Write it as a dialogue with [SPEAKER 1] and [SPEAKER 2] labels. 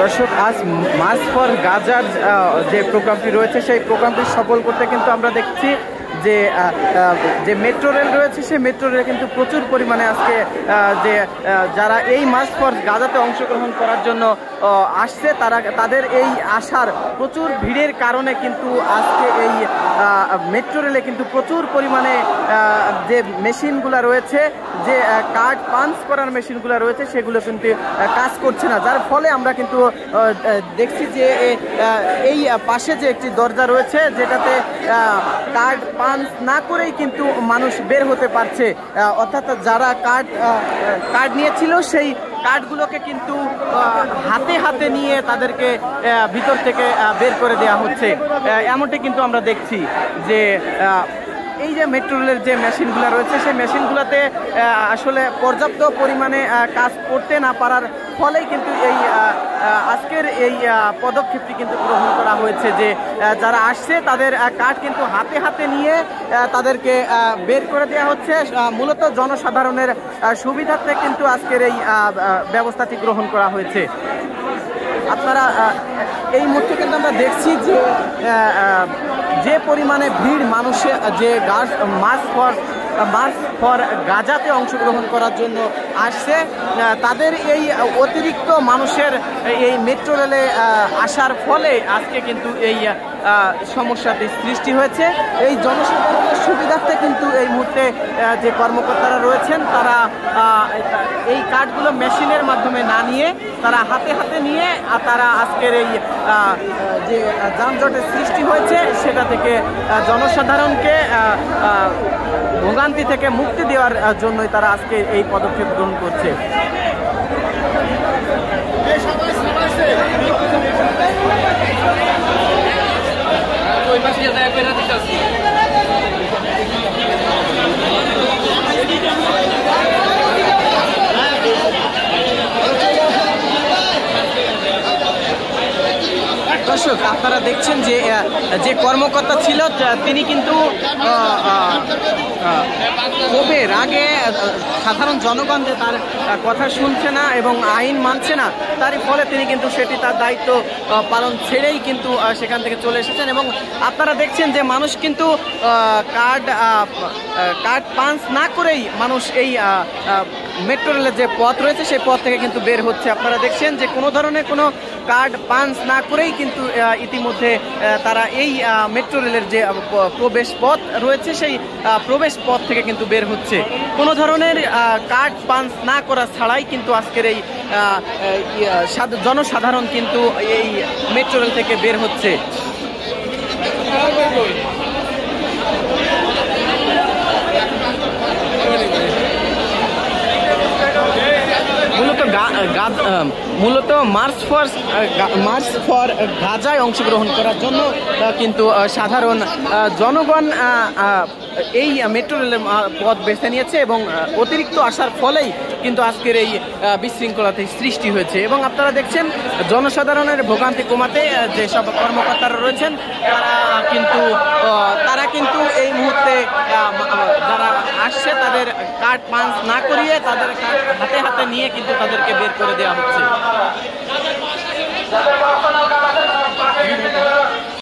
[SPEAKER 1] দর্শক, আজ March for গাজার যে প্রোগ্রামটি রয়েছে সেই প্রোগ্রামটি সফল করতে কিন্তু আমরা দেখছি যে মেট্রো রেল রয়েছে সেই মেট্রো রেল কিন্তু প্রচুর পরিমাণে আজকে যারা এই মার্চ ফর গাজাতে অংশগ্রহণ করার জন্য আসছে তাদের এই আসার প্রচুর ভিড়ের কারণে কিন্তু আজকে এই মেট্রো রেলে কিন্তু প্রচুর পরিমাণে যে মেশিনগুলো রয়েছে, যে কার্ড পাঞ্চ করার মেশিনগুলো রয়েছে সেগুলো কিন্তু কাজ করছে না, যার ফলে আমরা কিন্তু দেখছি যে এই পাশে যে একটি দরজা রয়েছে যেটাতে কার্ড পাঞ্চ না করেই কিন্তু মানুষ বের হতে পারছে, অর্থাৎ যারা কার্ড নিয়েছিল সেই কার্ডগুলোকে কিন্তু হাতে হাতে নিয়ে তাদেরকে ভিতর থেকে বের করে দেওয়া হচ্ছে। এমনটি কিন্তু আমরা দেখছি যে এই যে মেট্রো রেলের যে মেশিনগুলো রয়েছে সেই মেশিনগুলোতে আসলে পর্যাপ্ত পরিমাণে কাজ করতে না পারার ফলেই কিন্তু এই আজকের এই পদক্ষেপটি কিন্তু গ্রহণ করা হয়েছে যে যারা আসছে তাদের কার্ড কিন্তু হাতে হাতে নিয়ে তাদেরকে বের করে দেওয়া হচ্ছে। মূলত জনসাধারণের সুবিধার্থে কিন্তু আজকের এই ব্যবস্থাটি গ্রহণ করা হয়েছে। আপনারা এই মুহূর্তে কিন্তু আমরা দেখছি যে পরিমাণে ভিড় মানুষের যে মার্চ ফর গাজাতে অংশগ্রহণ করার জন্য আসছে, তাদের এই অতিরিক্ত মানুষের এই মেট্রো রেলে আসার ফলে আজকে কিন্তু এই সমস্যাটি সৃষ্টি হয়েছে। এই জনসাধারণের সুবিধার্থে কিন্তু এই মুহূর্তে যে কর্মকর্তারা রয়েছেন তারা এই কার্ডগুলো মেশিনের মাধ্যমে না নিয়ে তারা হাতে হাতে নিয়ে তারা আজকের এই যে যানজটের সৃষ্টি হয়েছে সেটা থেকে জনসাধারণকে ভোগান্তি থেকে মুক্তি দেওয়ার জন্যই তারা আজকে এই পদক্ষেপ গ্রহণ করছে। দর্শক, আপনারা দেখছেন যে কর্মকর্তা ছিল তিনি কিন্তু ক্ষোভের আগে সাধারণ জনগণ যে তার কথা শুনছে না এবং আইন মানছে না, তারই ফলে তিনি কিন্তু সেটি তার দায়িত্ব পালন ছেড়েই কিন্তু সেখান থেকে চলে এসেছেন। এবং আপনারা দেখছেন যে মানুষ কিন্তু কার্ড পাঞ্চ না করেই মানুষ এই মেট্রো রেলের যে পথ রয়েছে সেই পথ থেকে কিন্তু বের হচ্ছে। আপনারা দেখছেন যে কোনো ধরনের কোনো কার্ড পাঞ্চ না করেই কিন্তু ইতিমধ্যে তারা এই মেট্রো রেলের যে প্রবেশ পথ রয়েছে সেই প্রবেশ পথ থেকে কিন্তু বের হচ্ছে। কোনো ধরনের কার্ড পাঞ্চ না করা ছাড়াই কিন্তু আজকের এই জনসাধারণ কিন্তু এই মেট্রো রেল থেকে বের হচ্ছে। মূলত মার্চ ফর গাজায় অংশগ্রহণ করার জন্য কিন্তু সাধারণ জনগণ এই মেট্রো রেলের পথ বেছে নিয়েছে এবং অতিরিক্ত আসার ফলেই কিন্তু আজকের এই বিশৃঙ্খলাতে সৃষ্টি হয়েছে। এবং আপনারা দেখছেন জনসাধারণের ভোগান্তি কমাতে যেসব কর্মকর্তারা রয়েছেন তারা কিন্তু এই মুহূর্তে যারা আসছে তাদের কার্ড পাঞ্চ না করিয়ে তাদের কার্ড হাতে হাতে নিয়ে কিন্তু তাদেরকে বের করে দেওয়া হচ্ছে।